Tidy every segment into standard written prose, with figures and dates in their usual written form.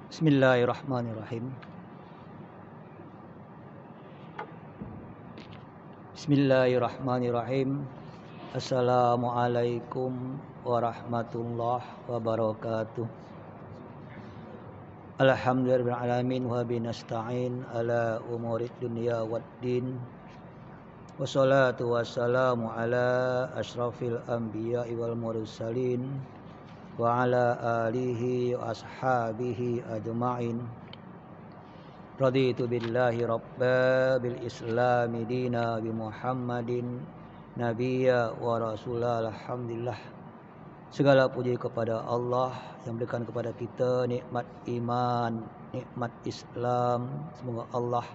Bismillahirrahmanirrahim. Bismillahirrahmanirrahim. Assalamualaikum warahmatullahi wabarakatuh. Alhamdulillahirabbil alamin wa binasta'in ala umurid dunya waddin. Wassalatu wassalamu ala asyrafil anbiya'i wal mursalin wa ala alihi wa ashabihi ajma'in. Raditu billahi rabba bil islami dina bi Muhammadin nabiyya wa rasulah. Alhamdulillah, segala puji kepada Allah yang berikan kepada kita nikmat iman, nikmat Islam. Semoga Allah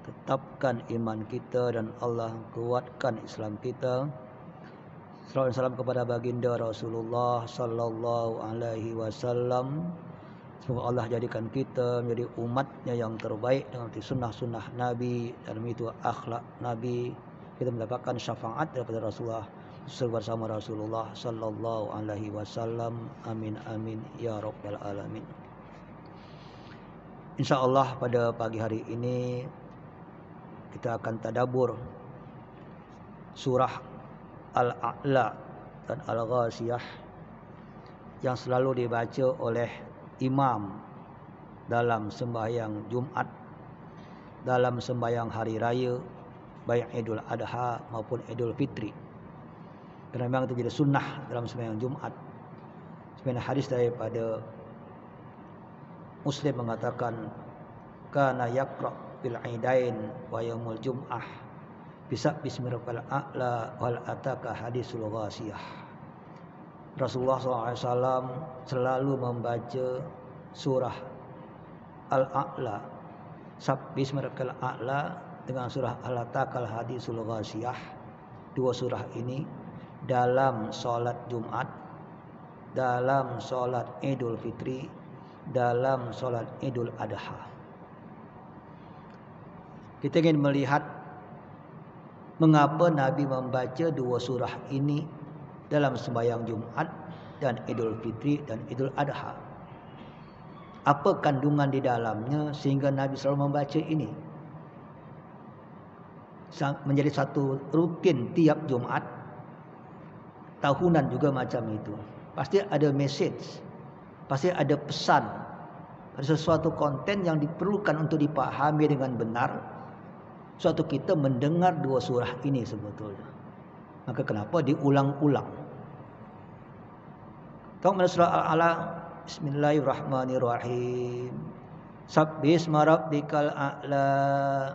tetapkan iman kita dan Allah kuatkan Islam kita. Salawat dan salam kepada baginda Rasulullah sallallahu alaihi wasallam. Semoga Allah jadikan kita menjadi umatnya yang terbaik dengan sunnah-sunnah Nabi, dan itu akhlak Nabi. Kita mendapatkan syafaat daripada Rasulullah bersama Rasulullah sallallahu alaihi wasallam. Amin amin ya rabbal alamin. InsyaAllah pada pagi hari ini kita akan tadabbur surah Al-A'la dan Al-Ghashiyah yang selalu dibaca oleh imam dalam sembahyang Jumat, dalam sembahyang hari raya, baik Idul Adha maupun Idul Fitri. Kerana memang itu jadi sunnah dalam sembahyang Jumat. Sebenarnya hadis daripada Muslim mengatakan, kana yaqra bil aidain wa yaumul jum'ah bismi rabbal a'la wal ataka hadisul ghasiyah. Rasulullah SAW selalu membaca surah Al-A'la, bismi rabbal a'la, dengan surah Al-Ataka hadisul ghasiyah. Dua surah ini dalam solat Jumat, dalam solat Idul Fitri, dalam solat Idul Adha. Kita ingin melihat mengapa Nabi membaca dua surah ini dalam sembahyang Jumat dan Idul Fitri dan Idul Adha. Apa kandungan di dalamnya sehingga Nabi selalu membaca ini? Menjadi satu rutin tiap Jumat, tahunan juga macam itu. Pasti ada message, pasti ada pesan, ada sesuatu konten yang diperlukan untuk dipahami dengan benar. Suatu kita mendengar dua surah ini sebetulnya. Maka kenapa diulang-ulang? Tengok mana surah Al-A'la. Bismillahirrahmanirrahim. Sabbisma rabbikal a'la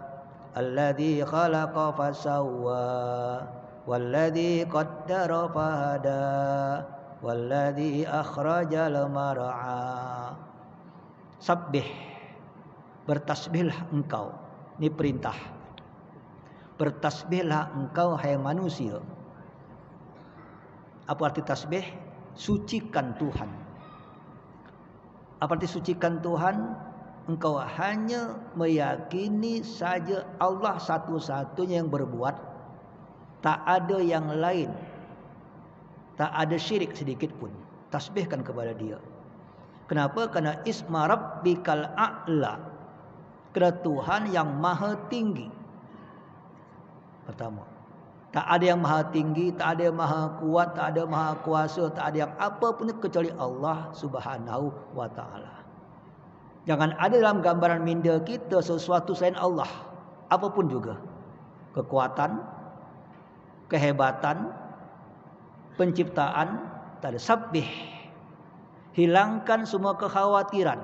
alladzi khalaqa fasawwa walladzi qaddara fahada walladzi akhrajal mar'a. Sabbih, bertasbihlah engkau. Ini perintah. Bertasbihlah engkau hai manusia. Apa arti tasbih? Sucikan Tuhan. Apa arti sucikan Tuhan? Engkau hanya meyakini saja Allah satu-satunya yang berbuat, tak ada yang lain, tak ada syirik sedikit pun. Tasbihkan kepada Dia. Kenapa? Karena isma rabbikal a'la, kerana Tuhan yang maha tinggi. Pertama, tak ada yang maha tinggi, tak ada yang maha kuat, tak ada yang maha kuasa, tak ada yang apa pun kecuali Allah Subhanahu wa ta'ala. Jangan ada dalam gambaran minda kita sesuatu selain Allah, apapun juga. Kekuatan, kehebatan, penciptaan, tak ada. Sabbih, hilangkan semua kekhawatiran,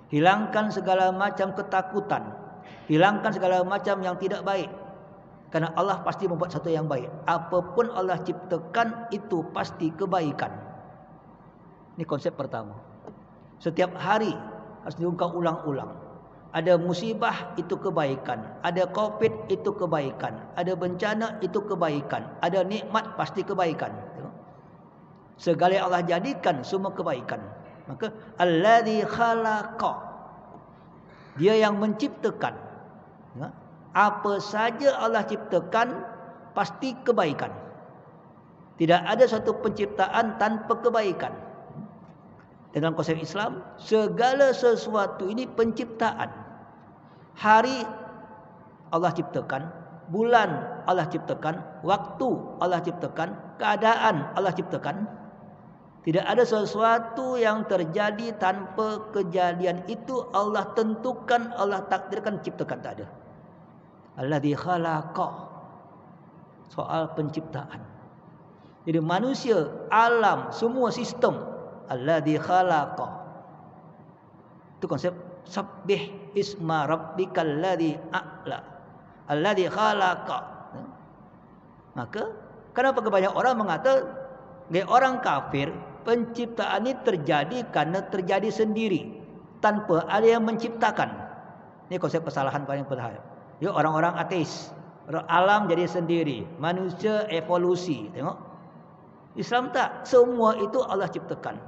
hilangkan segala macam ketakutan, hilangkan segala macam yang tidak baik. Karena Allah pasti membuat satu yang baik. Apapun Allah ciptakan itu pasti kebaikan. Ini konsep pertama. Setiap hari harus diungkap ulang-ulang. Ada musibah, itu kebaikan. Ada COVID, itu kebaikan. Ada bencana, itu kebaikan. Ada nikmat, pasti kebaikan. Segala yang Allah jadikan semua kebaikan. Maka alladzi khalaqa, Dia yang menciptakan. Apa saja Allah ciptakan pasti kebaikan. Tidak ada satu penciptaan tanpa kebaikan. Dalam konsep Islam, segala sesuatu ini penciptaan. Hari Allah ciptakan, bulan Allah ciptakan, waktu Allah ciptakan, keadaan Allah ciptakan. Tidak ada sesuatu yang terjadi tanpa kejadian itu Allah tentukan, Allah takdirkan, ciptakan, tak ada. Alladzi khalaqa. Soal penciptaan. Jadi manusia, alam, semua sistem, alladzi khalaqa. Itu konsep sabbih isma rabbikal ladzi a'la. Alladzi khalaqa. Maka kenapa kebanyakan orang mengatakan orang kafir, penciptaan ini terjadi karena terjadi sendiri tanpa ada yang menciptakan. Ini konsep kesalahan paling berbahaya. Ya, orang-orang ateis, alam jadi sendiri, manusia evolusi. Tengok, Islam tak, semua itu Allah ciptakan.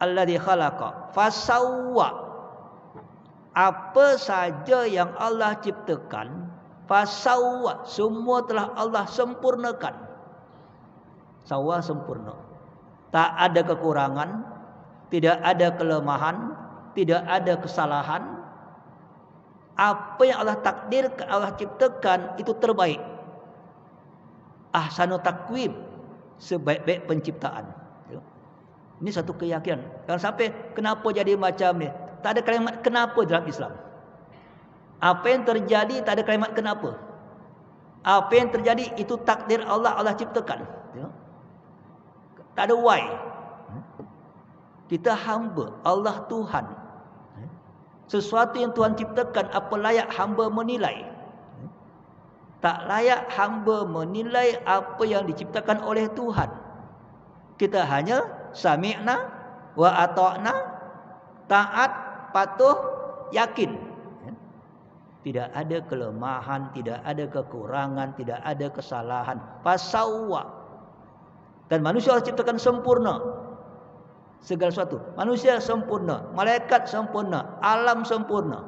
Alladzi khalaqa fasawwa. Apa saja yang Allah ciptakan, fasawwa, semua telah Allah sempurnakan. Sawa, sempurna. Tak ada kekurangan, tidak ada kelemahan, tidak ada kesalahan. Apa yang Allah takdirkan, Allah ciptakan itu terbaik. Ahsanu takwim, sebaik-baik penciptaan. Ini satu keyakinan. Kalau sampai kenapa jadi macam ni? Tak ada kalimat kenapa dalam Islam. Apa yang terjadi tak ada kalimat kenapa. Apa yang terjadi itu takdir Allah, Allah ciptakan. Tak ada why. Kita hamba, Allah Tuhan. Sesuatu yang Tuhan ciptakan, apa layak hamba menilai? Tak layak hamba menilai apa yang diciptakan oleh Tuhan. Kita hanya sami'na wa ata'na, taat, patuh, yakin. Tidak ada kelemahan, tidak ada kekurangan, tidak ada kesalahan. Fasawwa. Dan manusia Allah ciptakan sempurna. Segala sesuatu. Manusia sempurna, malaikat sempurna, alam sempurna.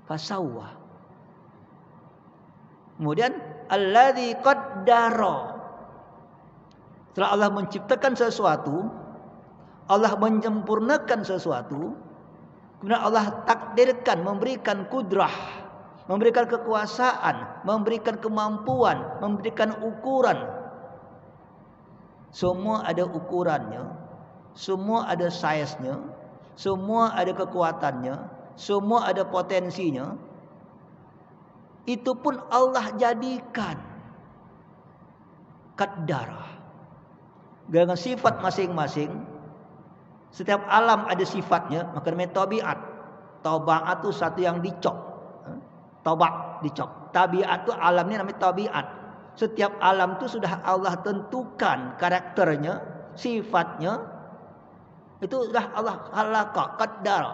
Fasawwa. Kemudian alladzi qaddara. Setelah Allah menciptakan sesuatu, Allah menyempurnakan sesuatu, kemudian Allah takdirkan, memberikan kudrah, memberikan kekuasaan, memberikan kemampuan, memberikan ukuran. Semua ada ukurannya, semua ada saiznya, semua ada kekuatannya, semua ada potensinya. Itu pun Allah jadikan qaddara. Dengan sifat masing-masing. Setiap alam ada sifatnya, maka namanya tabiat. Tabiat itu satu yang dicop. Tabak dicop. Tabiat itu alam ni namanya tabiat. Setiap alam itu sudah Allah tentukan karakternya, sifatnya. Itu sudah Allah khalaqa, qaddara.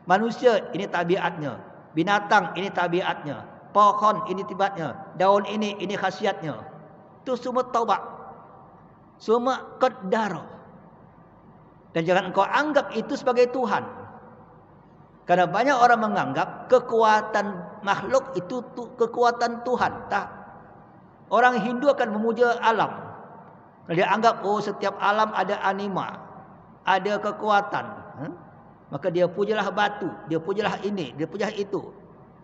Manusia ini tabiatnya, binatang ini tabiatnya, pohon ini tibatnya, daun ini khasiatnya. Itu semua tabak. Semua qaddara. Dan jangan engkau anggap itu sebagai Tuhan. Karena banyak orang menganggap kekuatan makhluk itu kekuatan Tuhan. Tak. Orang Hindu akan memuja alam. Dia anggap setiap alam ada anima, ada kekuatan. Maka dia pujalah batu, dia pujalah ini, dia pujalah itu.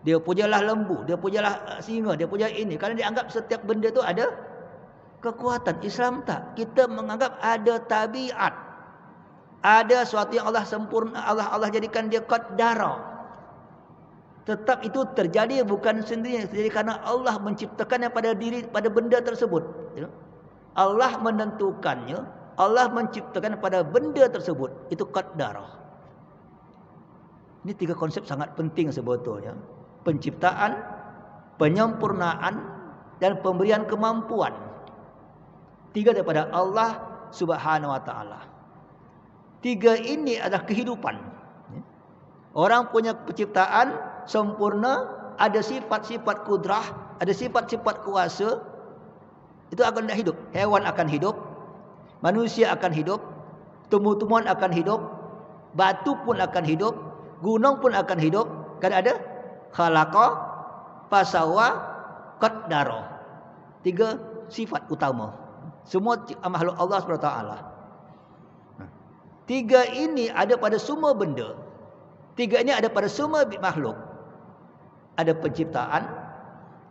Dia pujalah lembu, dia pujalah singa, dia pujalah ini. Karena dia anggap setiap benda itu ada kekuatan. Islam tak. Kita menganggap ada tabiat. Ada sesuatu yang Allah sempurna, Allah jadikan dia qaddara. Tetap itu terjadi bukan sendirinya, terjadi karena Allah menciptakannya pada benda tersebut. Allah menentukannya, Allah menciptakan pada benda tersebut. Itu qaddara. Ini tiga konsep sangat penting sebetulnya. Penciptaan, penyempurnaan, dan pemberian kemampuan. Tiga daripada Allah Subhanahu wa ta'ala. Tiga ini adalah kehidupan. Orang punya penciptaan sempurna, ada sifat-sifat kudrah, ada sifat-sifat kuasa, itu akan hidup. Hewan akan hidup, manusia akan hidup, tumbuh-tumbuhan akan hidup, batu pun akan hidup, gunung pun akan hidup. Kan ada khalaqa, fasawwa, qaddara. Tiga sifat utama. Semua makhluk Allah SWT. Tiga ini ada pada semua benda. Tiga ini ada pada semua makhluk. Ada penciptaan,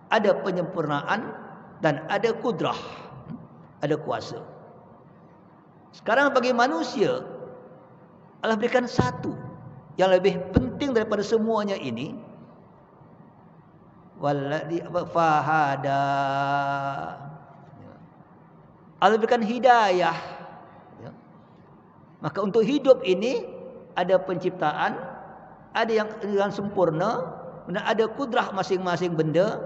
ada penyempurnaan, dan ada kudrah. Ada kuasa. Sekarang bagi manusia, Allah berikan satu yang lebih penting daripada semuanya ini. Walladzi fahada. Allah berikan hidayah. Ya. Maka untuk hidup ini ada penciptaan, ada yang sempurna, dan ada kudrah masing-masing benda.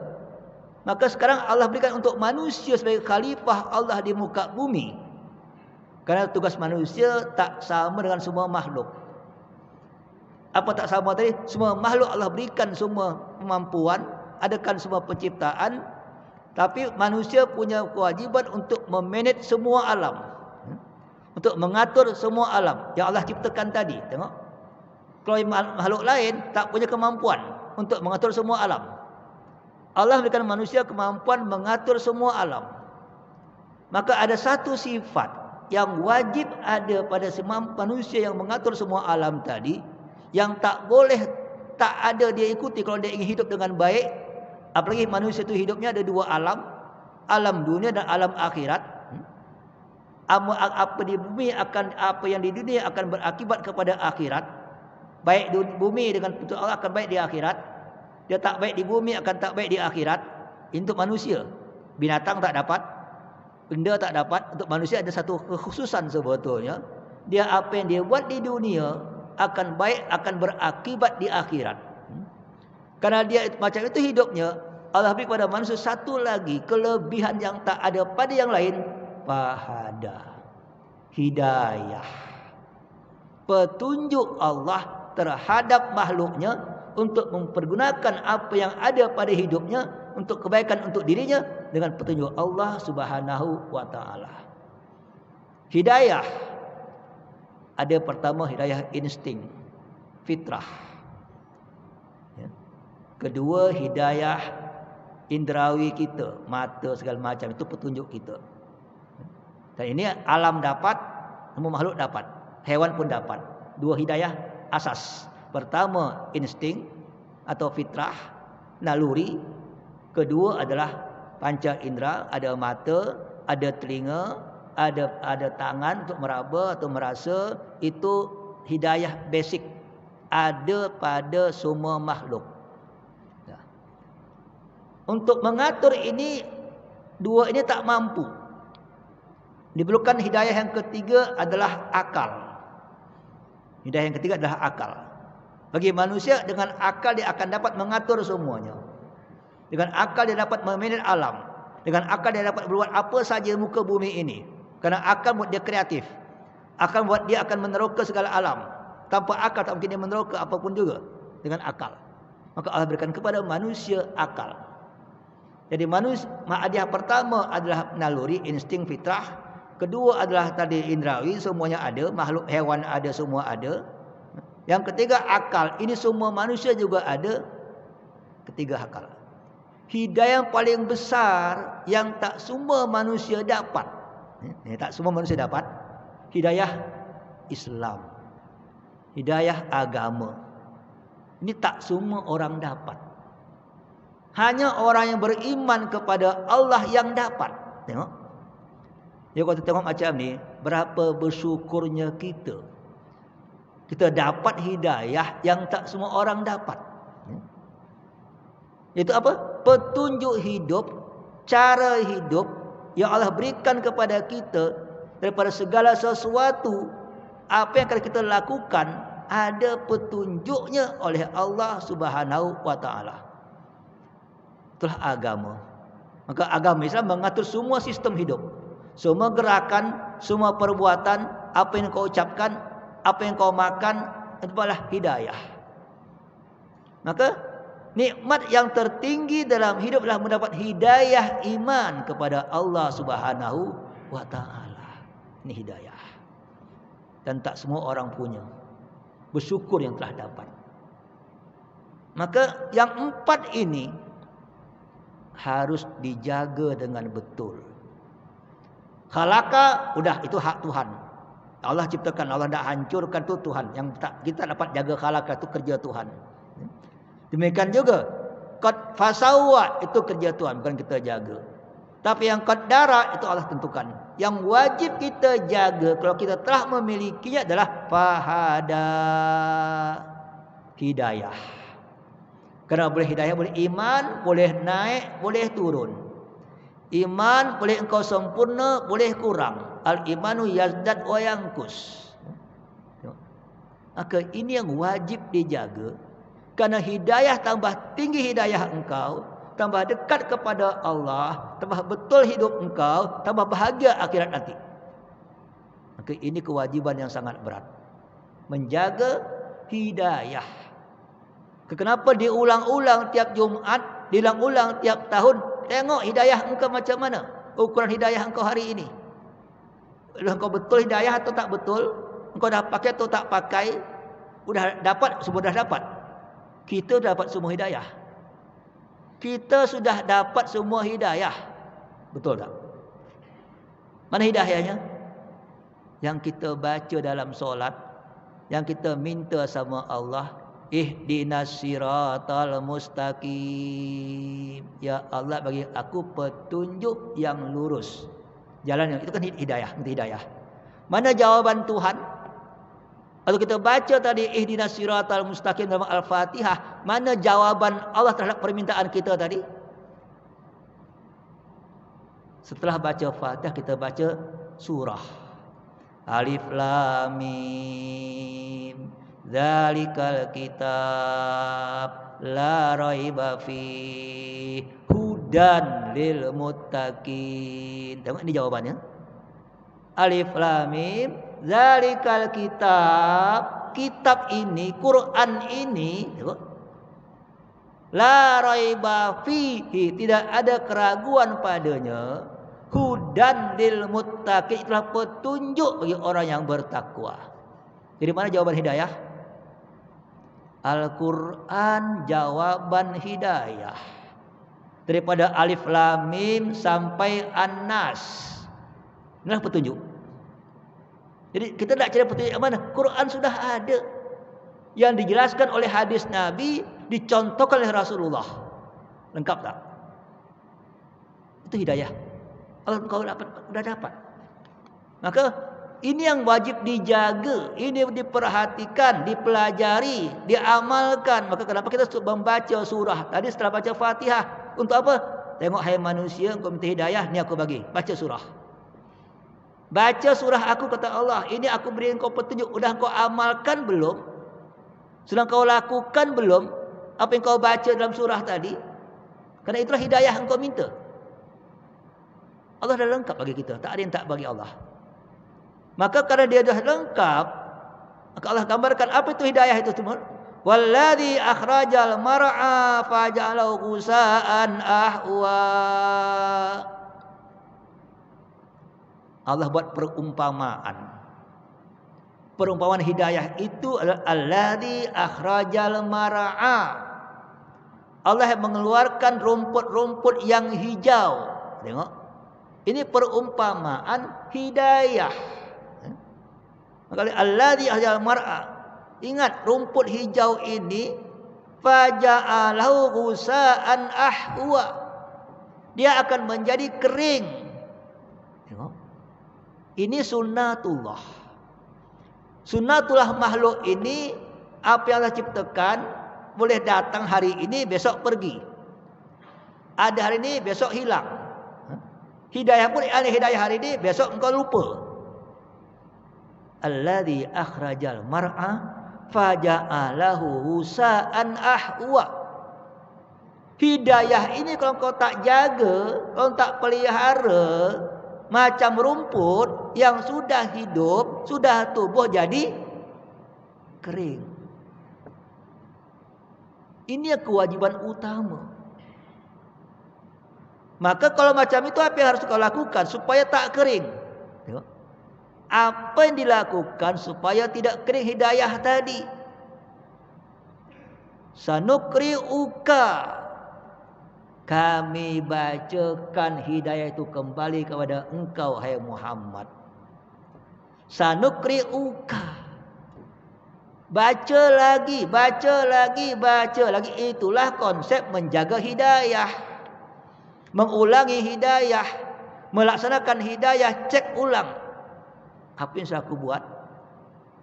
Maka sekarang Allah berikan untuk manusia sebagai khalifah Allah di muka bumi. Karena tugas manusia tak sama dengan semua makhluk. Apa tak sama tadi? Semua makhluk Allah berikan semua kemampuan, adakan semua penciptaan, tapi manusia punya kewajiban untuk memanage semua alam, untuk mengatur semua alam yang Allah ciptakan tadi. Tengok, kalau makhluk lain tak punya kemampuan untuk mengatur semua alam. Allah berikan manusia kemampuan mengatur semua alam. Maka ada satu sifat yang wajib ada pada manusia yang mengatur semua alam tadi, yang tak boleh tak ada dia ikuti kalau dia ingin hidup dengan baik. Apalagi manusia itu hidupnya ada dua alam, alam dunia dan alam akhirat. Apa di bumi akan, apa yang di dunia akan berakibat kepada akhirat. Baik di bumi dengan putus Allah akan baik di akhirat. Dia tak baik di bumi akan tak baik di akhirat. Untuk manusia, binatang tak dapat, benda tak dapat. Untuk manusia ada satu kekhususan sebetulnya. Dia apa yang dia buat di dunia akan baik, akan berakibat di akhirat. Karena dia macam itu hidupnya, Allah beri kepada manusia satu lagi kelebihan yang tak ada pada yang lain. Fahada, hidayah, petunjuk Allah terhadap makhluknya untuk mempergunakan apa yang ada pada hidupnya untuk kebaikan untuk dirinya dengan petunjuk Allah Subhanahu wa taala. Hidayah ada, pertama hidayah insting, fitrah. Kedua, hidayah indrawi kita, mata segala macam itu petunjuk kita. Dan ini alam dapat, semua makhluk dapat, hewan pun dapat. Dua hidayah asas. Pertama insting atau fitrah, naluri. Kedua adalah panca indera, ada mata, ada telinga, ada tangan untuk meraba atau merasa. Itu hidayah basic, ada pada semua makhluk. Untuk mengatur ini, dua ini tak mampu. Diperlukan hidayah yang ketiga adalah akal. Hidayah yang ketiga adalah akal. Bagi manusia, dengan akal dia akan dapat mengatur semuanya. Dengan akal dia dapat memanage alam. Dengan akal dia dapat berbuat apa saja muka bumi ini. Karena akal buat dia kreatif. Akal buat dia akan meneroka segala alam. Tanpa akal tak mungkin dia meneroka apapun juga. Dengan akal. Maka Allah berikan kepada manusia akal. Jadi manusia, hadiah pertama adalah naluri, insting, fitrah. Kedua adalah tadi indrawi, semuanya ada. Makhluk hewan ada, semua ada. Yang ketiga akal, ini semua manusia juga ada. Ketiga akal. Hidayah yang paling besar yang tak semua manusia dapat. Tak semua manusia dapat. Hidayah Islam. Hidayah agama. Ini tak semua orang dapat. Hanya orang yang beriman kepada Allah yang dapat. Tengok. Ya, kalau kita tengok macam ni, berapa bersyukurnya kita. Kita dapat hidayah yang tak semua orang dapat. Itu apa? Petunjuk hidup, cara hidup yang Allah berikan kepada kita daripada segala sesuatu. Apa yang akan kita lakukan, ada petunjuknya oleh Allah Subhanahu wa taala. Itulah agama. Maka agama Islam mengatur semua sistem hidup. Semua gerakan, semua perbuatan, apa yang kau ucapkan, apa yang kau makan, itu adalah hidayah. Maka nikmat yang tertinggi dalam hidup adalah mendapat hidayah iman kepada Allah Subhanahu wa taala. Ini hidayah. Dan tak semua orang punya. Bersyukur yang telah dapat. Maka yang empat ini harus dijaga dengan betul. Khalaqa, udah itu hak Tuhan. Allah ciptakan, Allah tidak hancurkan, tu Tuhan. Yang kita dapat jaga khalaqah itu kerja Tuhan. Demikian juga qad fasawwa itu kerja Tuhan, bukan kita jaga. Tapi yang qaddara itu Allah tentukan. Yang wajib kita jaga kalau kita telah memilikinya adalah fahada, hidayah. Karena boleh hidayah, boleh iman, boleh naik, boleh turun. Iman boleh engkau sempurna, boleh kurang. Al-imanu yazdad wa yanqus. Maka ini yang wajib dijaga. Karena hidayah tambah tinggi hidayah engkau, tambah dekat kepada Allah, tambah betul hidup engkau, tambah bahagia akhirat nanti. Maka ini kewajiban yang sangat berat. Menjaga hidayah. Kenapa diulang-ulang tiap Jumat, diulang-ulang tiap tahun? Tengok hidayah engkau macam mana. Ukuran hidayah engkau hari ini. Engkau betul hidayah atau tak betul? Engkau dah pakai atau tak pakai? Sudah dapat, semua dah dapat. Kita dapat semua hidayah. Kita sudah dapat semua hidayah. Betul tak? Mana hidayahnya? Yang kita baca dalam solat, yang kita minta sama Allah, ihdinas siratal mustaqim. Ya Allah, bagi aku petunjuk yang lurus. Jalan yang itu kan hidayah. Mana jawaban Tuhan? Kalau kita baca tadi ihdinas siratal mustaqim dalam Al-Fatihah, mana jawaban Allah terhadap permintaan kita tadi? Setelah baca Fatihah kita baca surah. Alif Lam Mim. Dzalikal kitab la raiba fi hudan lil muttaqin. Tengok ini jawabannya. Alif Lam Mim. Dzalikal kitab, kitab ini, Quran ini, tengok. La raiba fihi, tidak ada keraguan padanya. Hudan lil muttaqin, itulah petunjuk bagi orang yang bertakwa. Jadi mana jawaban hidayah? Al-Quran jawaban hidayah. Daripada Alif Lam Mim sampai An-Nas. Inilah petunjuk. Jadi kita nak cari petunjuk yang mana? Quran sudah ada. Yang dijelaskan oleh hadis Nabi, dicontohkan oleh Rasulullah. Lengkap tak? Itu hidayah. Kalau kau sudah dapat. Maka ini yang wajib dijaga, ini diperhatikan, dipelajari, diamalkan. Maka kenapa kita membaca surah tadi setelah baca Fatihah? Untuk apa? Tengok, hai manusia, engkau minta hidayah, ni aku bagi. Baca surah. Baca surah aku, kata Allah, ini aku beri engkau petunjuk. Sudah engkau amalkan belum? Sudah engkau lakukan belum apa yang kau baca dalam surah tadi? Karena itulah hidayah engkau minta. Allah dah lengkap bagi kita, tak ada yang tak bagi Allah. Maka karena dia dah lengkap, maka Allah gambarkan apa itu hidayah itu semua. Walladzi akhrajal mar'a faja'alahu ghusaan ahwa. Allah buat perumpamaan. Perumpamaan hidayah itu adalah alladzi akhrajal mar'a. Allah yang mengeluarkan rumput-rumput yang hijau. Tengok. Ini perumpamaan hidayah. Maka alladzi akhrajal mar'a. Ingat, rumput hijau ini faja'alahu ghusaan ahwa. Dia akan menjadi kering. Tengok. Ini sunnatullah. Sunnatullah makhluk ini, apa yang Allah ciptakan, boleh datang hari ini, besok pergi. Ada hari ini, besok hilang. Hidayah pun ada hidayah hari ini, besok engkau lupa. Alladzi akhrajal mar'a faja'alahu husa'an ahwa. Hidayah ini kalau kau tak jaga, kalau tak pelihara, macam rumput yang sudah hidup, sudah tumbuh jadi kering. Ini kewajiban utama. Maka kalau macam itu, apa yang harus kau lakukan supaya tak kering? Tengok. Apa yang dilakukan supaya tidak kering hidayah tadi? Sanukri'uka. Kami bacakan hidayah itu kembali kepada engkau, hai Muhammad. Sanukri'uka. Baca lagi, baca lagi, baca lagi. Itulah konsep menjaga hidayah. Mengulangi hidayah. Melaksanakan hidayah, cek ulang. Apa yang saya aku buat?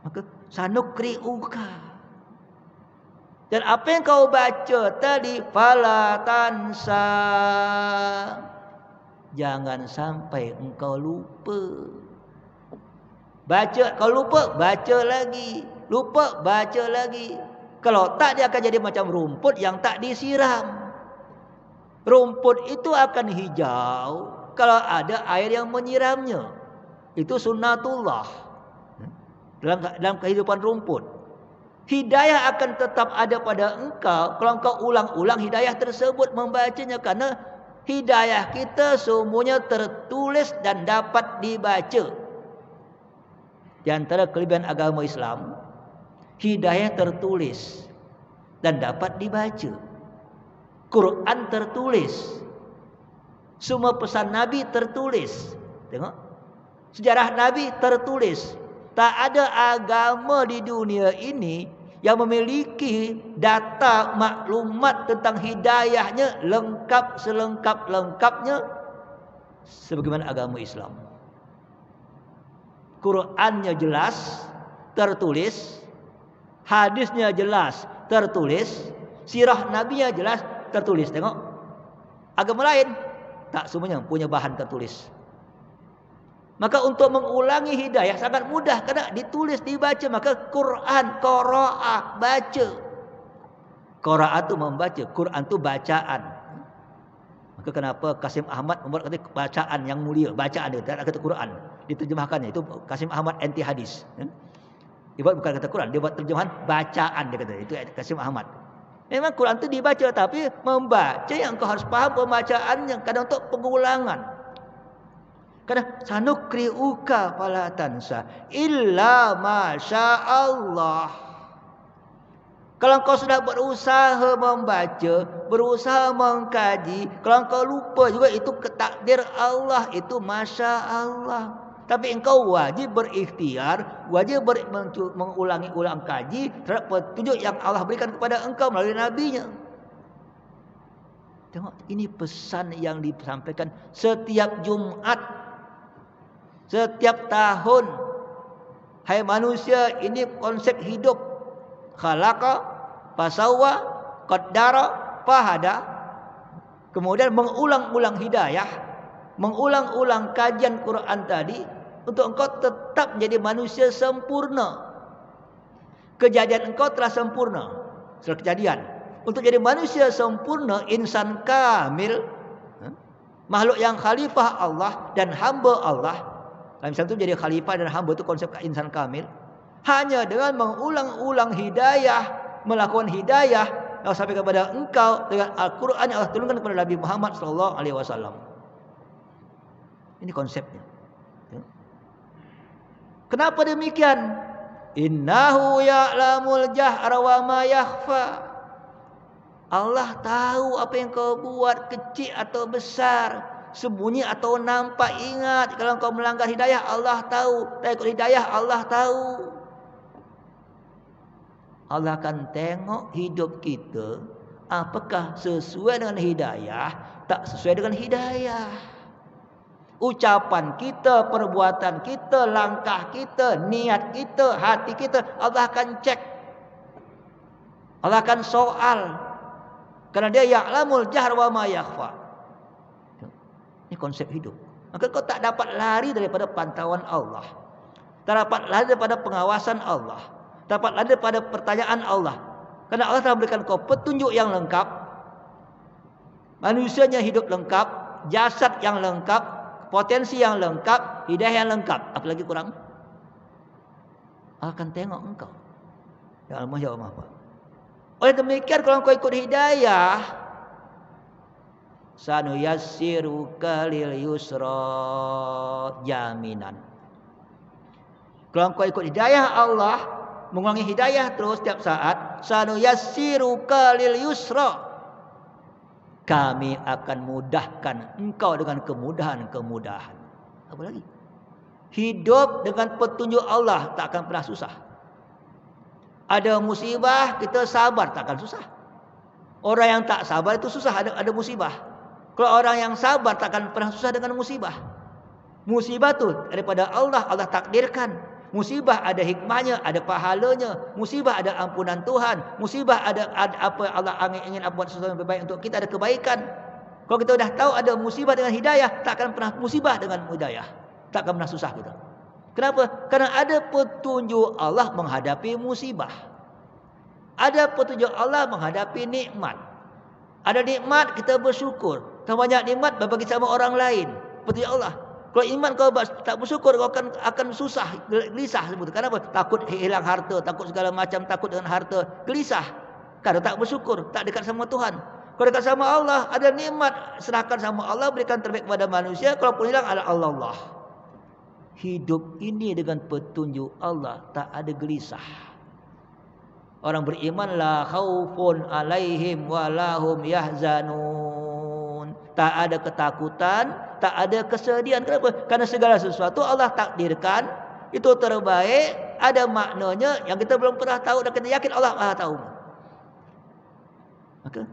Maka sanukri'uka. Dan apa yang kau baca tadi, fala tansa. Jangan sampai engkau lupa. Baca, kalau lupa, baca lagi. Lupa, baca lagi. Kalau tak, dia akan jadi macam rumput yang tak disiram. Rumput itu akan hijau kalau ada air yang menyiramnya. Itu sunnatullah dalam kehidupan rumput. Hidayah akan tetap ada pada engkau kalau engkau ulang-ulang hidayah tersebut membacanya, karena hidayah kita semuanya tertulis dan dapat dibaca. Di antara kelebihan agama Islam, hidayah tertulis dan dapat dibaca. Quran tertulis. Semua pesan Nabi tertulis. Tengok. Sejarah Nabi tertulis. Tak ada agama di dunia ini yang memiliki data maklumat tentang hidayahnya lengkap selengkap-lengkapnya sebagaimana agama Islam. Qurannya jelas tertulis, hadisnya jelas tertulis, sirah nabinya jelas tertulis. Tengok. Agama lain tak semuanya punya bahan tertulis. Maka untuk mengulangi hidayah sangat mudah, karena ditulis, dibaca. Maka Quran, qira'ah, baca. Qira'ah itu membaca, Quran itu bacaan. Maka kenapa Kasim Ahmad membuat kata bacaan yang mulia, bacaan dia, tak kata Quran. Diterjemahkannya itu Kasim Ahmad anti hadis. Dia buat bukan kata Quran, dia buat terjemahan bacaan, dia kata. Itu Kasim Ahmad. Memang Quran itu dibaca, tapi membaca yang kau harus faham pembacaannya, kadang untuk pengulangan. Karena sanukri'uka fala tansa illa masyaallah. Kalau kau sudah berusaha membaca, berusaha mengkaji, kalau kau lupa juga, itu ketakdir Allah, itu masya-Allah. Tapi engkau wajib berikhtiar, wajib mengulangi-ulang kaji terhadap petunjuk yang Allah berikan kepada engkau melalui nabinya. Tengok, ini pesan yang disampaikan setiap Jumat, setiap tahun. Hai manusia, ini konsep hidup. Khalaqa, fasawwa, qaddara, fahada. Kemudian mengulang-ulang hidayah, mengulang-ulang kajian Quran tadi, untuk engkau tetap menjadi manusia sempurna. Kejadian engkau telah sempurna, setelah kejadian. Untuk jadi manusia sempurna, insan kamil, makhluk yang khalifah Allah dan hamba Allah. Dalam Islam itu jadi khalifah dan hamba, itu konsep insan kamil. Hanya dengan mengulang-ulang hidayah, melakukan hidayah yang sampai kepada engkau dengan Al-Quran yang Allah turunkan kepada Nabi Muhammad SAW. Ini konsepnya. Kenapa demikian? Innahu ya'lamul jahra wa ma yakhfa. Allah tahu apa yang kau buat, kecil atau besar, sembunyi atau nampak. Ingat, kalau kau melanggar hidayah, Allah tahu. Tak ikut hidayah, Allah tahu. Allah akan tengok hidup kita, apakah sesuai dengan hidayah, tak sesuai dengan hidayah. Ucapan kita, perbuatan kita, langkah kita, niat kita, hati kita, Allah akan cek. Allah akan soal. Karena dia ya'lamul jahr wa ma yakhfa. Ini konsep hidup. Maka kau tak dapat lari daripada pantauan Allah. Tak dapat lari daripada pengawasan Allah. Tak dapat lari daripada pertanyaan Allah. Karena Allah telah berikan kau petunjuk yang lengkap. Manusianya hidup lengkap. Jasad yang lengkap. Potensi yang lengkap. Hidayah yang lengkap. Apalagi kurang? Allah akan tengok engkau. Ya Allah, ya Allah. Oleh demikian, kalau kau ikut hidayah, sanuyassiruka lil yusra, jaminan. Kalau kau ikut hidayah Allah, mengulangi hidayah terus setiap saat, sanuyassiruka lil yusra, kami akan mudahkan engkau dengan kemudahan-kemudahan. Apa lagi? Hidup dengan petunjuk Allah tak akan pernah susah. Ada musibah, kita sabar tak akan susah. Orang yang tak sabar itu susah, ada musibah. Kalau orang yang sabar tak akan pernah susah dengan musibah. Musibah tu daripada Allah, Allah takdirkan. Musibah ada hikmahnya, ada pahalanya. Musibah ada ampunan Tuhan. Musibah ada apa Allah ingin buat sesuatu yang baik untuk kita, ada kebaikan. Kalau kita dah tahu ada musibah dengan hidayah, tak akan pernah musibah dengan hidayah. Tak akan pernah susah kita. Kenapa? Karena ada petunjuk Allah menghadapi musibah. Ada petunjuk Allah menghadapi nikmat. Ada nikmat kita bersyukur. Kalau banyak nikmat berbagi sama orang lain. Petunjuk Allah. Kalau iman kau tak bersyukur, kau akan susah, gelisah sebut. Kenapa? Takut hilang harta, takut segala macam, takut dengan harta, gelisah. Karena tak bersyukur, tak dekat sama Tuhan. Kalau dekat sama Allah, ada nikmat, serahkan sama Allah, berikan terbaik kepada manusia. Kalau pun hilang, ada Allah. Hidup ini dengan petunjuk Allah, tak ada gelisah. Orang beriman, la khaufun alaihim walahum yahzanun. Tak ada ketakutan, tak ada kesedihan. Kenapa? Karena segala sesuatu Allah takdirkan, itu terbaik, ada maknanya yang kita belum pernah tahu dan kita yakin Allah Maha tahu. Maka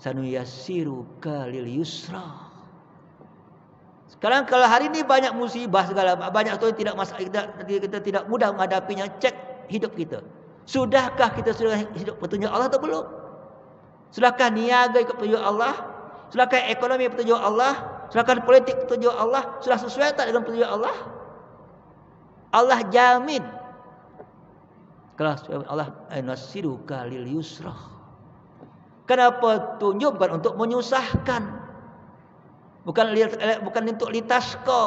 sanuyassiruka lil yusra. Sekarang kalau hari ini banyak musibah segala, banyak tu tidak kita tidak mudah menghadapinya, cek hidup kita. Sudahkah kita sudah hidup petunjuk Allah atau belum? Sudahkah niaga ikut petunjuk Allah? Sudahkah ekonomi petunjuk Allah? Sudahkah politik petunjuk Allah? Sudah sesuai tak dengan petunjuk Allah? Allah jamin. Kalau Allah nasiruka lil yusra. Kenapa tunjuk bukan untuk menyusahkan? Bukan untuk litasko.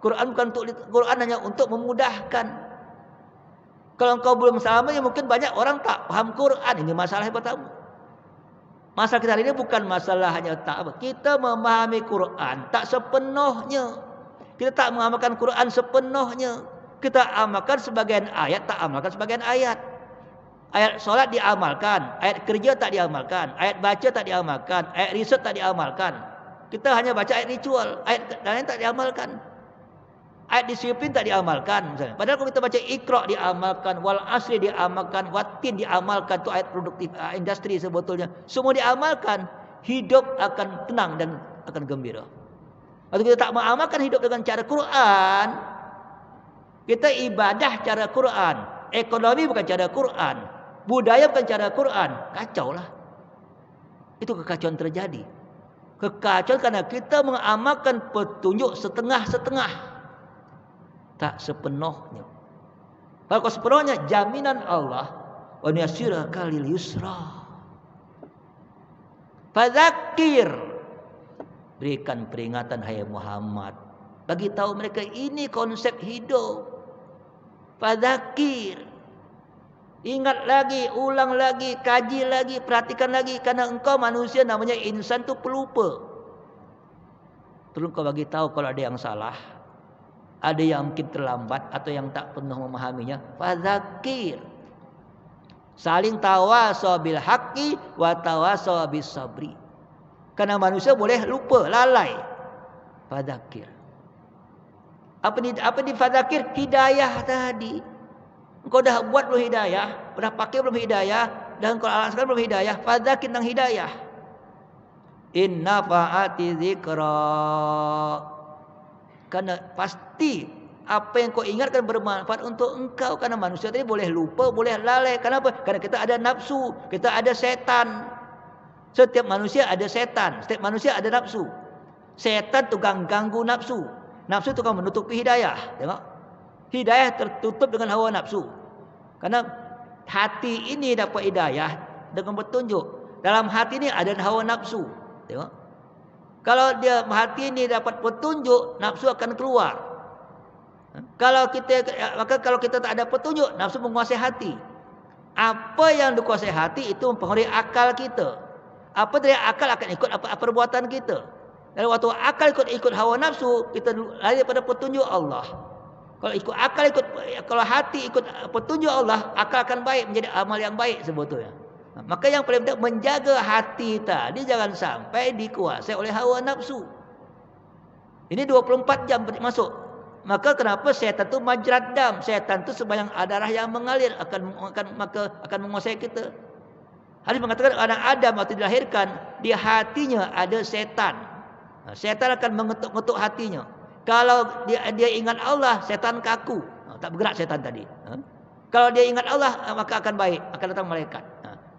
Quran bukan untuk Quran hanya untuk memudahkan. Kalau engkau belum sama, ya mungkin banyak orang tak paham Quran. Ini masalah yang pertama. Masalah kita hari ini bukan masalah hanya tak apa. Kita memahami Quran tak sepenuhnya. Kita tak mengamalkan Quran sepenuhnya. Kita amalkan sebagian ayat, tak amalkan sebagian ayat. Ayat solat diamalkan, ayat kerja tak diamalkan, ayat baca tak diamalkan, ayat riset tak diamalkan. Kita hanya baca ayat ritual, ayat lain tak diamalkan. Ayat disiplin tak diamalkan misalnya. Padahal kalau kita baca Iqra diamalkan, Wal Asri diamalkan, Watin diamalkan, itu ayat produktif industri sebetulnya. Semua diamalkan, hidup akan tenang dan akan gembira. Kalau kita tak mengamalkan hidup dengan cara Quran, kita ibadah cara Quran, ekonomi bukan cara Quran, budaya bukan cara Quran, kacau lah. Itu kekacauan terjadi. Kekacauan karena kita mengamalkan petunjuk setengah-setengah. Tak sepenuhnya. Kalau sepenuhnya jaminan Allah, wa niyasiraka lil yusra. Fadzakir, berikan peringatan hai Muhammad. Bagi tahu mereka ini konsep hidup. Fadzakir. Ingat lagi, ulang lagi, kaji lagi, perhatikan lagi, karena engkau manusia namanya insan tu pelupa. Perlu kau bagi tahu kalau ada yang salah. Ada yang mungkin terlambat atau yang tak pernah memahaminya. Fadzakir. Saling tawasaw bil haqqi wa tawasaw bis sabri. Karena manusia boleh lupa, lalai. Fadzakir. Apa di fadzakir? Hidayah tadi. Engkau dah buat belum hidayah, dah pakai belum hidayah, dan engkau alaskan belum hidayah. Fadzakir tentang hidayah. Inna fa'ati dzikra. Karena pasti apa yang kau ingatkan bermanfaat untuk engkau. Karena manusia tadi boleh lupa, boleh lalai. Kenapa? Karena kita ada nafsu, kita ada setan. Setiap manusia ada setan, setiap manusia ada nafsu. Setan tukang ganggu nafsu. Nafsu tukang menutupi hidayah. Tengok. Hidayah tertutup dengan hawa nafsu. Karena hati ini dapat hidayah dengan petunjuk. Dalam hati ini ada hawa nafsu. Tengok. Kalau dia hati ini dapat petunjuk, nafsu akan keluar. Kalau kita tak ada petunjuk, nafsu menguasai hati. Apa yang dikuasai hati itu mempengaruhi akal kita. Apa dari akal akan ikut apa perbuatan kita. Dan waktu akal ikut hawa nafsu, kita lari daripada petunjuk Allah. Kalau ikut akal kalau hati ikut petunjuk Allah, akal akan baik, menjadi amal yang baik sebetulnya. Maka yang paling penting menjaga hati tadi jangan sampai dikuasai oleh hawa nafsu. Ini 24 jam masuk Maka kenapa setan itu majrad dam? Setan itu sebanyak darah yang mengalir akan menguasai kita. Hadis mengatakan anak Adam waktu dilahirkan, di hatinya ada setan. Setan akan mengetuk-ngetuk hatinya. Kalau dia ingat Allah, setan kaku. Tak bergerak setan tadi. Kalau dia ingat Allah, maka akan baik, akan datang malaikat.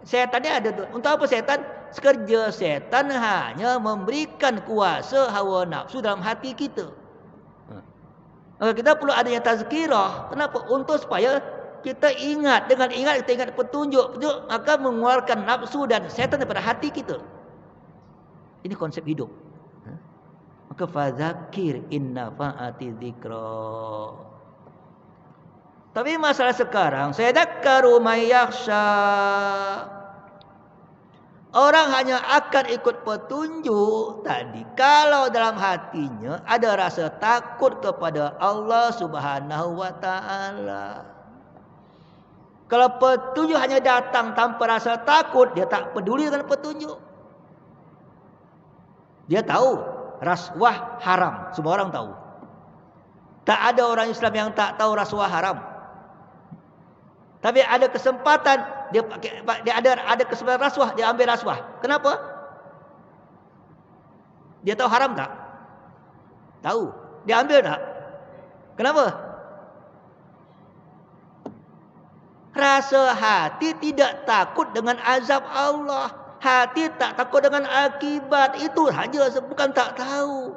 Setannya ada tu. Untuk apa setan? Kerja setan hanya memberikan kuasa hawa nafsu dalam hati kita. Kita perlu adanya tazkirah. Kenapa? Untuk supaya kita ingat. Dengan ingat, kita ingat petunjuk. Petunjuk akan mengeluarkan nafsu dan setan daripada hati kita. Ini konsep hidup. Maka fadzakir inna fa'ati dzikra. Tapi masalah sekarang, sayadakkaru may yakhsha. Orang hanya akan ikut petunjuk tadi kalau dalam hatinya ada rasa takut kepada Allah Subhanahu wa taala. Kalau petunjuk hanya datang tanpa rasa takut, dia tak peduli dengan petunjuk. Dia tahu rasuah haram, semua orang tahu. Tak ada orang Islam yang tak tahu rasuah haram. Tapi ada kesempatan dia ada kesempatan rasuah, dia ambil rasuah. Kenapa? Dia tahu haram tak? Tahu. Dia ambil tak? Kenapa? Rasa hati tidak takut dengan azab Allah. Hati tak takut dengan akibat. Itu saja, bukan tak tahu.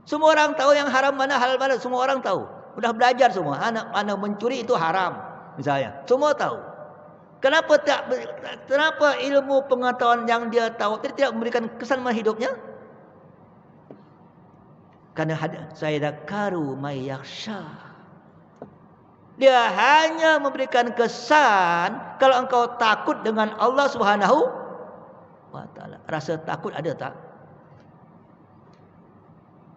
Semua orang tahu yang haram mana, halal mana. Semua orang tahu. Sudah belajar semua. Mana mencuri itu haram. Misalnya, semua tahu. Kenapa ilmu pengetahuan yang dia tahu tidak memberikan kesan dalam hidupnya? Karena sayadakkaru may yakhsha. Dia hanya memberikan kesan kalau engkau takut dengan Allah Subhanahu wa taala. Rasa takut ada tak?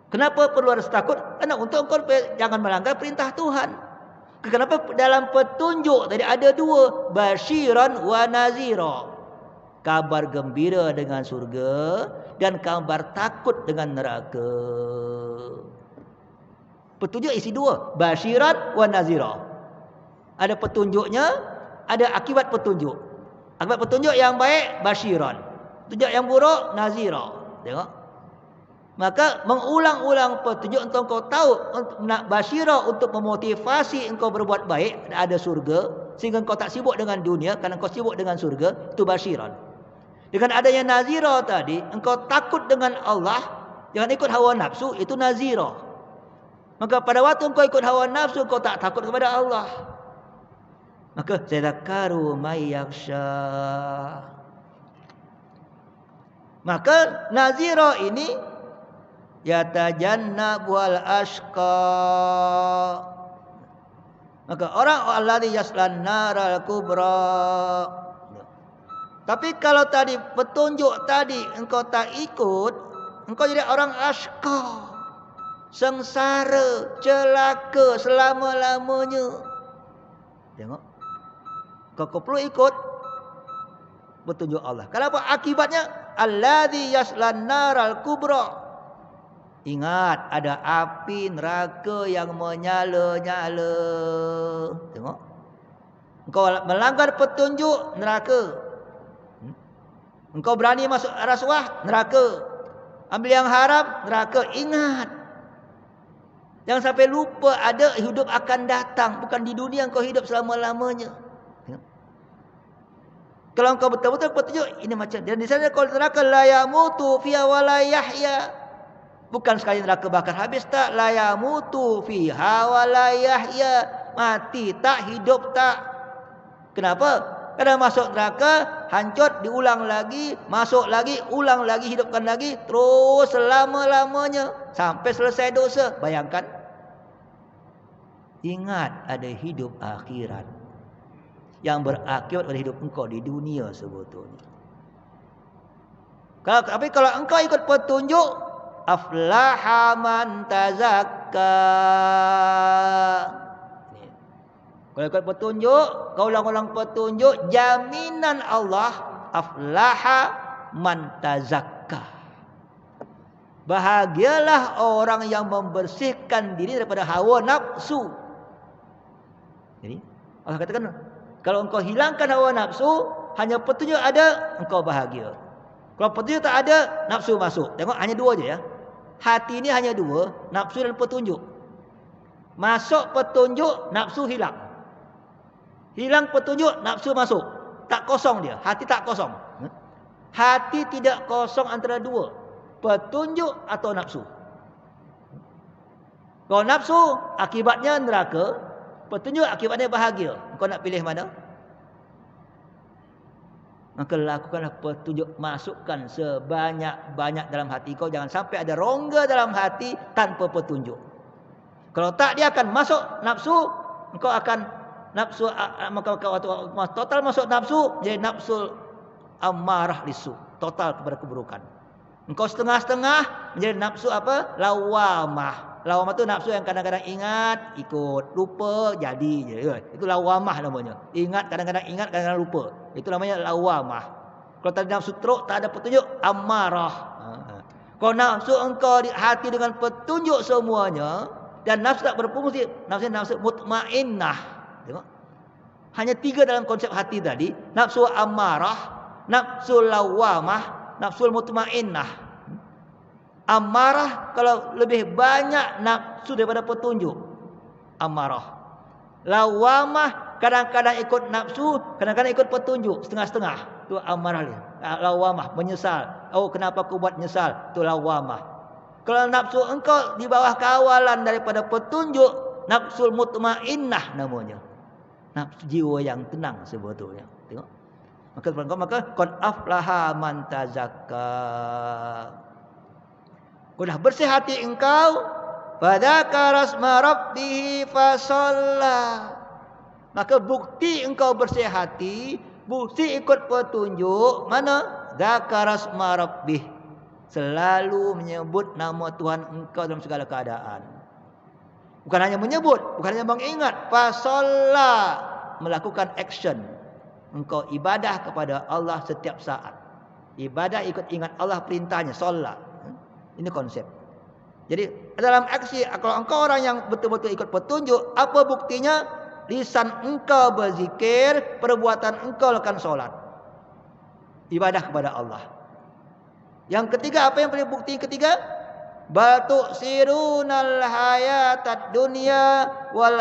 Kenapa perlu rasa takut? Karena untuk engkau jangan melanggar perintah Tuhan. Kenapa dalam petunjuk tadi ada dua, basyiran wa nazira. Kabar gembira dengan surga dan kabar takut dengan neraka. Petunjuk isi dua, basyiran wa nazira. Ada petunjuknya, ada akibat petunjuk. Akibat petunjuk yang baik basyiran. Petunjuk yang buruk nazira. Tengok. Maka mengulang-ulang petunjuk untuk engkau tahu, nak basyirah untuk memotivasi engkau berbuat baik, ada surga, sehingga engkau tak sibuk dengan dunia, karena engkau sibuk dengan surga, itu basyiran. Dengan adanya nazirah tadi, engkau takut dengan Allah, jangan ikut hawa nafsu, itu nazirah. Maka pada waktu engkau ikut hawa nafsu, engkau tak takut kepada Allah. Maka sayadakkaru may yakhsha. Maka nazirah ini yatajannabu al-ashqa. Maka orang alladhi yaslan naral kubra. Tapi kalau tadi petunjuk tadi engkau tak ikut, engkau jadi orang ashqa, sengsara, celaka selama-lamanya. Tengok, kau perlu ikut petunjuk Allah. Kenapa? Akibatnya alladhi yaslan naral kubra. Ingat, ada api neraka yang menyala-nyala. Tengok. Engkau melanggar petunjuk, neraka. Engkau berani masuk rasuah, neraka. Ambil yang haram, neraka. Ingat. Jangan sampai lupa ada hidup akan datang. Bukan di dunia engkau hidup selama-lamanya. Tengok. Kalau engkau betul-betul petunjuk, ini macam. Dan di sana kalau neraka, la yamutu fiha wa la yahya. Bukan sekali neraka bakar habis tak, la yamutu fiha wa la yahya. Mati tak, hidup tak. Kenapa? Karena masuk neraka, hancur, diulang lagi, masuk lagi, ulang lagi, hidupkan lagi, terus selama-lamanya sampai selesai dosa. Bayangkan. Ingat, ada hidup akhirat yang berakibat pada hidup engkau di dunia sebetulnya. Tapi kalau engkau ikut petunjuk, aflaha man tazakka. Kalau ikut petunjuk, kau ulang-ulang petunjuk, jaminan Allah, aflaha man tazakka. Bahagialah orang yang membersihkan diri daripada hawa nafsu. Jadi Allah katakan, kalau engkau hilangkan hawa nafsu, hanya petunjuk ada, engkau bahagia. Kalau petunjuk tak ada, nafsu masuk. Tengok, hanya dua je ya. Hati ini hanya dua, nafsu dan petunjuk. Masuk petunjuk, nafsu hilang. Hilang petunjuk, nafsu masuk. Tak kosong dia, hati tak kosong. Hati tidak kosong antara dua, petunjuk atau nafsu. Kalau nafsu, akibatnya neraka. Petunjuk, akibatnya bahagia. Kau nak pilih mana? Maka lakukanlah petunjuk, masukkan sebanyak-banyak dalam hati kau. Jangan sampai ada rongga dalam hati tanpa petunjuk. Kalau tak, dia akan masuk nafsu. Engkau akan nafsu, maka total masuk nafsu, jadi nafsu amarah lisu, total kepada keburukan. Engkau setengah-setengah, menjadi nafsu apa? Lawamah. Lawamah itu nafsu yang kadang-kadang ingat, ikut, lupa, jadi. Itu lawamah namanya. Ingat, kadang-kadang ingat, kadang-kadang lupa. Itu namanya lawamah. Kalau tadi nafsu teruk, tak ada petunjuk, amarah. Kalau nafsu engkau di hati dengan petunjuk semuanya, dan nafsu tak berfungsi, nafsu mutmainnah. Tengok. Hanya 3 dalam konsep hati tadi. Nafsu amarah, nafsu lawamah, nafsu mutmainnah. Amarah kalau lebih banyak nafsu daripada petunjuk, amarah. Lawamah kadang-kadang ikut nafsu, kadang-kadang ikut petunjuk, setengah-setengah. Itu amarah dia. Lawamah, menyesal. Oh, kenapa aku buat menyesal? Itu lawamah. Kalau nafsu engkau di bawah kawalan daripada petunjuk, nafsul mutmainnah namanya. Nafsu jiwa yang tenang sebetulnya. Tengok. Maka qad aflaha man tazakka. Sudah bersih hati engkau, fadzakara asma rabbih fasalla. Maka bukti engkau bersih hati, bukti ikut petunjuk mana? Dzakara asma rabbih. Selalu menyebut nama Tuhan engkau dalam segala keadaan. Bukan hanya menyebut, bukan hanya mengingat, fasalla, melakukan action. Engkau ibadah kepada Allah setiap saat. Ibadah ikut ingat Allah perintahnya, solat. Ini konsep. Jadi dalam aksi, kalau engkau orang yang betul-betul ikut petunjuk, apa buktinya? Lisan engkau berzikir, perbuatan engkau lakukan solat, ibadah kepada Allah. Yang ketiga, apa yang paling bukti ketiga? Batu sirunal hayatad dunya wal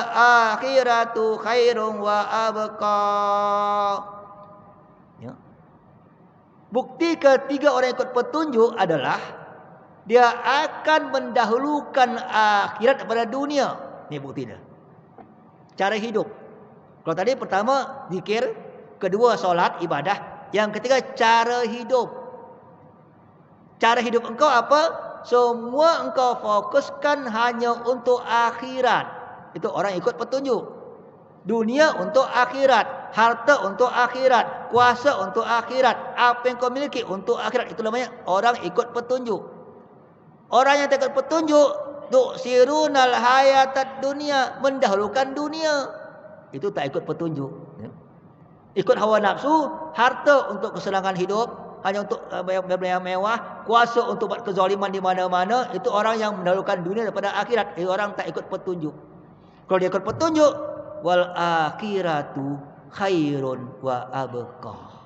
akhiratu khairun wa abqa. Ya. Bukti ketiga orang ikut petunjuk adalah dia akan mendahulukan akhirat daripada dunia. Ini buktinya. Cara hidup. Kalau tadi pertama zikir, kedua solat, ibadah. Yang ketiga cara hidup. Cara hidup engkau apa? Semua engkau fokuskan hanya untuk akhirat. Itu orang ikut petunjuk. Dunia untuk akhirat, harta untuk akhirat, kuasa untuk akhirat, apa yang kau miliki untuk akhirat. Itu namanya orang ikut petunjuk. Orang yang tak ikut petunjuk, tu'sirunal hayatad dunia, mendahulukan dunia. Itu tak ikut petunjuk. Ikut hawa nafsu, harta untuk kesenangan hidup, hanya untuk berbayar mewah, kuasa untuk buat kezaliman di mana-mana. Itu orang yang mendahulukan dunia daripada akhirat. Itu orang tak ikut petunjuk. Kalau dia ikut petunjuk, wal akhiratu khairun wa abqa.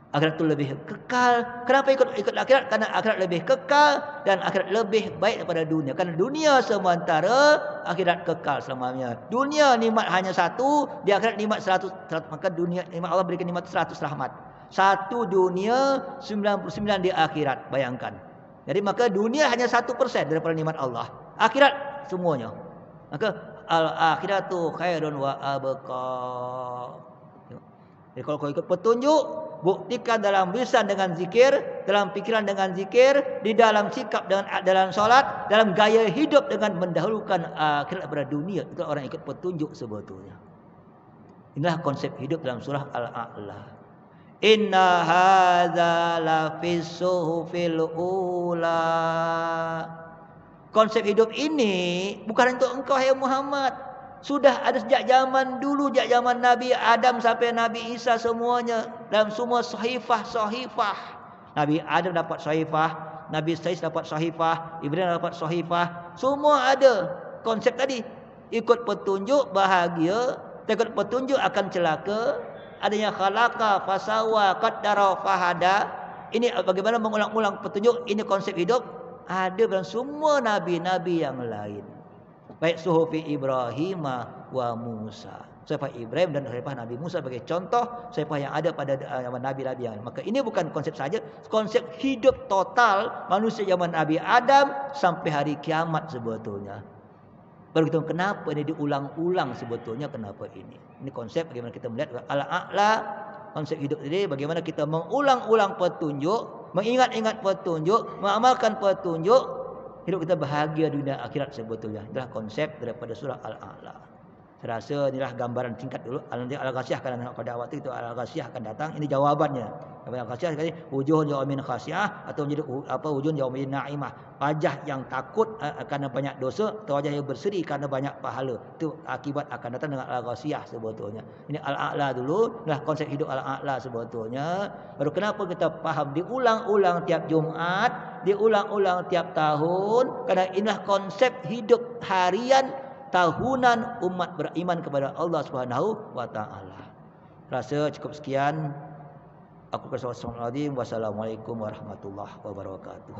Akhirat itu lebih kekal. Kenapa ikut akhirat? Karena akhirat lebih kekal dan akhirat lebih baik daripada dunia. Karena dunia sementara, akhirat kekal selamanya. Dunia nikmat hanya satu, di akhirat nikmat 100. Maka dunia nikmat Allah berikan nikmat 100 rahmat. Satu dunia, 99 di akhirat. Bayangkan. Jadi maka dunia hanya 1% daripada nikmat Allah. Akhirat semuanya. Maka al-akhiratu khairun wa abqa. Jadi kalau kau ikut petunjuk, buktikan dalam lisan dengan zikir, dalam pikiran dengan zikir, di dalam sikap dengan dalam solat, dalam gaya hidup dengan mendahulukan akhirat daripada dunia. Itu orang ikut petunjuk sebetulnya. Inilah konsep hidup dalam surah Al-A'la. Inna hadza la fis suhufil ula. Konsep hidup ini bukan untuk engkau hai Muhammad. Sudah ada sejak zaman dulu, sejak zaman Nabi Adam sampai Nabi Isa semuanya dalam semua sahifah. Nabi Adam dapat sahifah, Nabi Sa'id dapat sahifah, Ibrahim dapat sahifah. Semua ada konsep tadi. Ikut petunjuk bahagia, ikut petunjuk akan celaka. Adanya khalaqa, fasawa, qaddara, fahada. Ini bagaimana mengulang-ulang petunjuk. Ini konsep hidup. Ada dalam semua nabi-nabi yang lain. Baik suhufi Ibrahim wa Musa. Sahifah Ibrahim dan sahifah Nabi Musa sebagai contoh sahifah yang ada pada nabi-nabi yang lain. Maka ini bukan konsep saja, konsep hidup total manusia zaman Nabi Adam sampai hari kiamat sebetulnya. Baru kita kenapa ini diulang-ulang sebetulnya, kenapa ini. Ini konsep bagaimana kita melihat al-a'la, konsep hidup ini bagaimana kita mengulang-ulang petunjuk, mengingat-ingat petunjuk, mengamalkan petunjuk, hidup kita bahagia dunia akhirat sebetulnya. Itulah konsep daripada surah Al-A'la. Saya rasa inilah gambaran singkat dulu. Nanti Al-Ghasyiyah akan pada waktu itu Al-Ghasyiyah akan datang. Ini jawabannya. Al-Ghasyiyah sekali wujuhun yaumin khasiyah atau menjadi wujuhun yaumin naimah. Wajah yang takut kerana banyak dosa atau wajah yang berseri kerana banyak pahala. Itu akibat akan datang dengan Al-Ghasyiyah sebetulnya. Ini Al-A'la dulu. Inilah konsep hidup Al-A'la sebetulnya. Baru kenapa kita faham diulang-ulang tiap Jumaat, diulang-ulang tiap tahun, kerana inilah konsep hidup harian tahunan umat beriman kepada Allah Subhanahu wa taala. Rasa cukup sekian. Aku bersalawat. Wassalamualaikum warahmatullahi wabarakatuh.